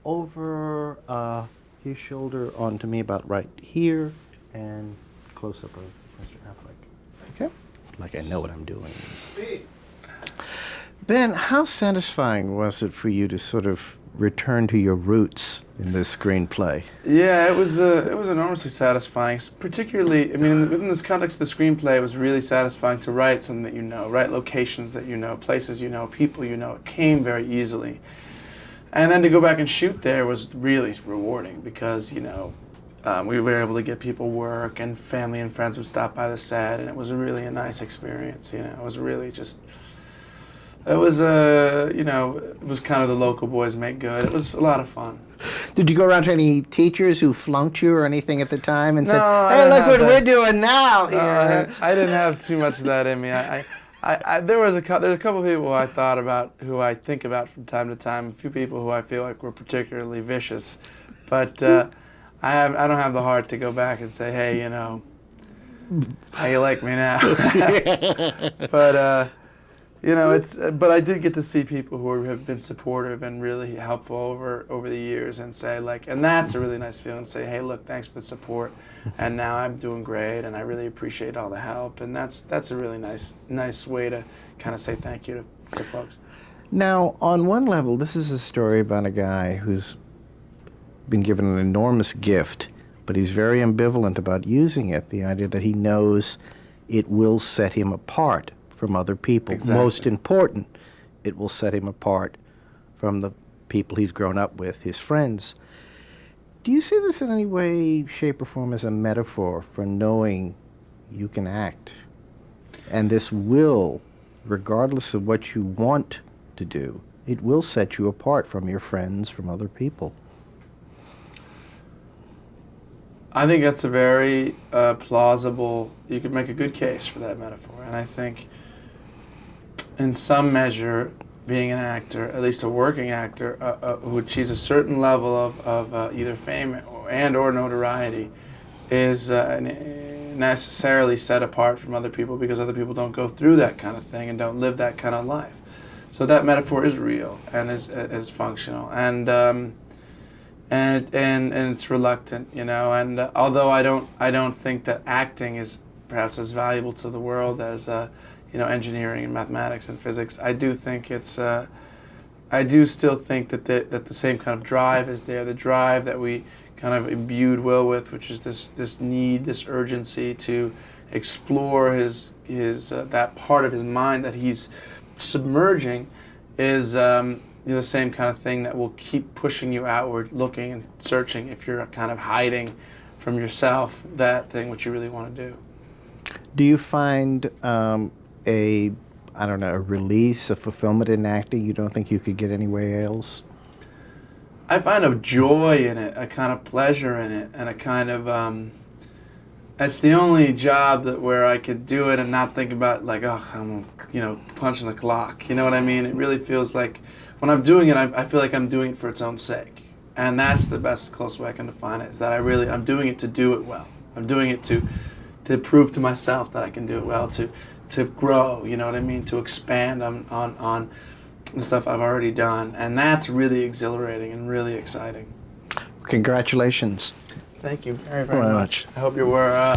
Over his shoulder onto me about right here, and close up of Mr. Affleck. Okay? Like I know what I'm doing. Ben, how satisfying was it for you to sort of return to your roots in this screenplay? Yeah, it was enormously satisfying. Particularly, I mean, within this context of the screenplay, it was really satisfying to write something that you know, write locations that you know, places you know, people you know. It came very easily. And then to go back and shoot there was really rewarding because, you know, we were able to get people work and family and friends would stop by the set, and it was really a nice experience, you know. It was really just, it was, you know, it was kind of the local boys make good. It was a lot of fun. Did you go around to any teachers who flunked you or anything at the time and No, said, hey, look what we're doing now here? I didn't have too much of that in me. There's a couple of people who I thought about, who I think about from time to time. A few people who I feel like were particularly vicious, but I don't have the heart to go back and say, hey, you know, how you like me now? But you know, but I did get to see people who have been supportive and really helpful over the years, and say like, and that's a really nice feeling. Say, hey, look, thanks for the support, and now I'm doing great, and I really appreciate all the help, and that's a really nice way to kind of say thank you to folks. Now, on one level, this is a story about a guy who's been given an enormous gift, but he's very ambivalent about using it. The idea that he knows it will set him apart from other people. Exactly. Most important, it will set him apart from the people he's grown up with, his friends. Do you see this in any way, shape, or form as a metaphor for knowing you can act? And this will, regardless of what you want to do, it will set you apart from your friends, from other people. I think that's a very plausible, you could make a good case for that metaphor. And I think in some measure, being an actor, at least a working actor, who achieves a certain level of either fame or notoriety, is necessarily set apart from other people because other people don't go through that kind of thing and don't live that kind of life. So that metaphor is real and is functional, and it's reluctant, you know. And although I don't think that acting is perhaps as valuable to the world as you know, engineering and mathematics and physics, I do think it's I do still think that the same kind of drive is there, the drive that we kind of imbued Will with, which is this need, this urgency to explore his that part of his mind that he's submerging, is you know, the same kind of thing that will keep pushing you outward, looking and searching if you're kind of hiding from yourself that thing which you really want to do. Do you find a release, a fulfillment in acting you don't think you could get anywhere else? I find a joy in it, a kind of pleasure in it, and a kind of, it's the only job where I could do it and not think about like, oh, I'm, you know, punching the clock. You know what I mean? It really feels like, when I'm doing it, I feel like I'm doing it for its own sake. And that's the best, close way I can define it, is that I'm doing it to do it well. I'm doing it to prove to myself that I can do it well, to grow, you know what I mean, to expand on the stuff I've already done. And that's really exhilarating and really exciting. Congratulations. Thank you very, very much. I hope you were